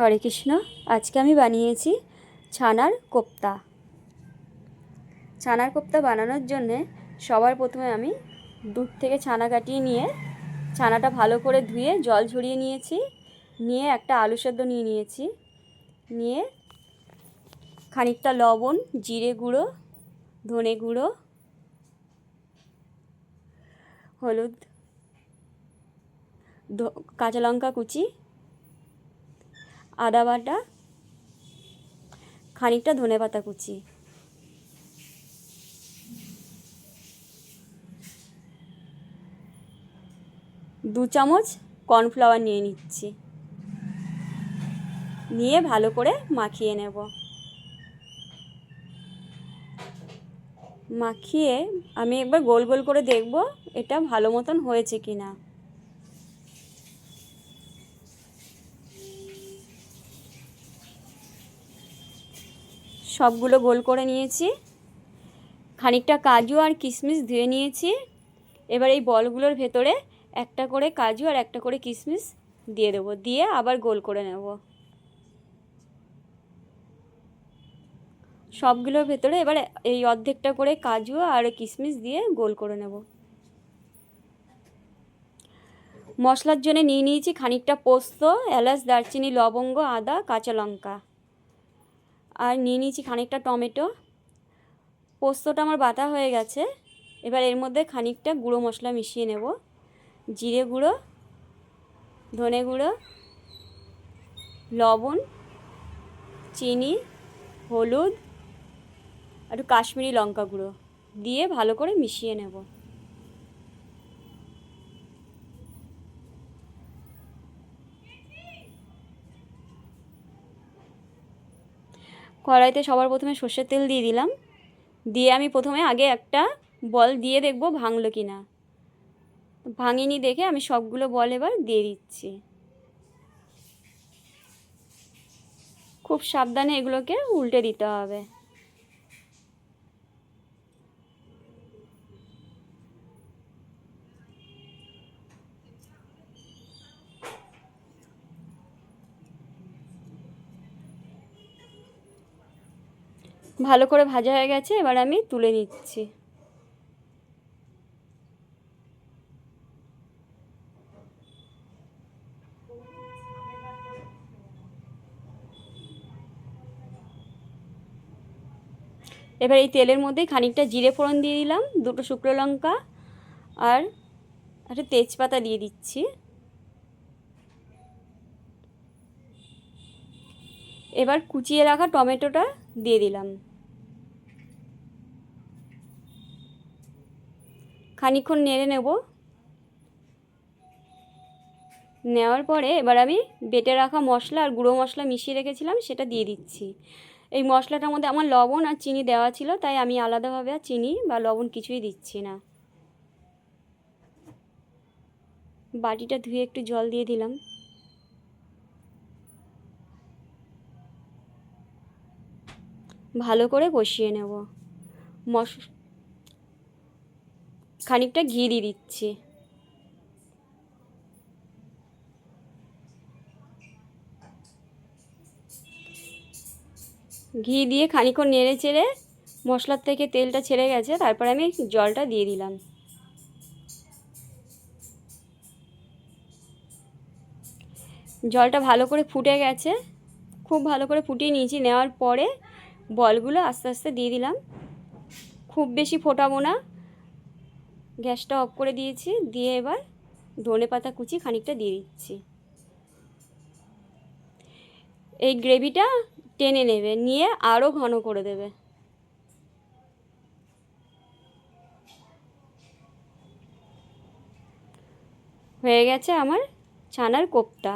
হরে কৃষ্ণ। আজকে আমি বানিয়েছি ছানার কোপ্তা। ছানার কোপ্তা বানানোর জন্যে সবার প্রথমে আমি দুধ থেকে ছানা কাটিয়ে নিয়ে ছানাটা ভালো করে ধুয়ে জল ঝরিয়ে নিয়েছি। নিয়ে একটা আলু সেদ্ধ নিয়ে নিয়েছি। নিয়ে খানিকটা লবণ, জিরে গুঁড়ো, ধনে গুঁড়ো, হলুদ, কাঁচা লঙ্কা কুচি, আদা বাটা, খানিকটা ধনেপাতা কুচি, দু চামচ কর্নফ্লাওয়ার নিয়ে নিচ্ছি। নিয়ে ভালো করে মাখিয়ে নেব। মাখিয়ে আমি একবার গোল গোল করে দেখব এটা ভালো মতন হয়েছে কি না। সবগুলো গোল করে নিয়েছি। খানিকটা কাজু আর কিশমিশ ধুয়ে নিয়েছি। এবার এই বলগুলোর ভেতরে একটা করে কাজু আর একটা করে কিশমিশ দিয়ে দেবো। দিয়ে আবার গোল করে নেব। সবগুলোর ভেতরে এবার এই অর্ধেকটা করে কাজু আর কিশমিশ দিয়ে গোল করে নেব। মশলার জন্য নিয়ে নিয়েছি খানিকটা পোস্ত, এলাচ, দারচিনি, লবঙ্গ, আদা, কাঁচা লঙ্কা। আর নিয়ে নিয়েছি খানিকটা টমেটো। পোস্তটা আমার বাটা হয়ে গেছে। এবার এর মধ্যে খানিকটা গুঁড়ো মশলা মিশিয়ে নেব। জিরে গুঁড়ো, ধনে গুঁড়ো, লবণ, চিনি, হলুদ, একটু কাশ্মীরি লঙ্কা গুঁড়ো দিয়ে ভালো করে মিশিয়ে নেব। কড়াইতে সবার প্রথমে সর্ষের তেল দিয়ে দিলাম। দিয়ে আমি প্রথমে আগে একটা বল দিয়ে দেখব ভাঙলো কি না। ভাঙিনি দেখে আমি সবগুলো বল এবার দিয়ে দিচ্ছি। খুব সাবধানে এগুলোকে উল্টে দিতে হবে। ভালো করে ভাজা হয়ে গেছে। এবার আমি তুলে নিচ্ছি। এবার এই তেলের মধ্যেই খানিকটা জিরে ফোড়ন দিয়ে দিলাম, দুটো শুকনো লঙ্কা আর একটা তেজপাতা দিয়ে দিচ্ছি। এবার কুচিয়ে রাখা টমেটোটা দিয়ে দিলাম। খানিকক্ষণ নেড়ে নেব। নেওয়ার পরে এবার আমি বেটে রাখা মশলা আর গুঁড়ো মশলা মিশিয়ে রেখেছিলাম সেটা দিয়ে দিচ্ছি। এই মশলাটার মধ্যে আমার লবণ আর চিনি দেওয়া ছিল, তাই আমি আলাদাভাবে আর চিনি বা লবণ কিছুই দিচ্ছি না। বাটিটা ধুয়ে একটু জল দিয়ে দিলাম। ভালো করে কষিয়ে নেব। খানিকটা ঘি দিয়ে দিচ্ছি। ঘি দিয়ে খানিকক্ষণ নেড়ে চেড়ে মশলার থেকে তেলটা ছেড়ে গেছে, তারপরে আমি জলটা দিয়ে দিলাম। জলটা ভালো করে ফুটে গেছে। খুব ভালো করে ফুটিয়ে নিয়েছি। নেওয়ার পরে বলগুলো আস্তে আস্তে দিয়ে দিলাম। খুব বেশি ফোটাবো না। গ্যাসটা অফ করে দিয়েছি। দিয়ে এবার ধনেপাতা কুচি খানিকটা দিয়ে দিচ্ছি। এই গ্রেভিটা টেনে নেবে, নিয়ে আরও ঘন করে দেবে। হয়ে গেছে আমার ছানার কোপ্তা।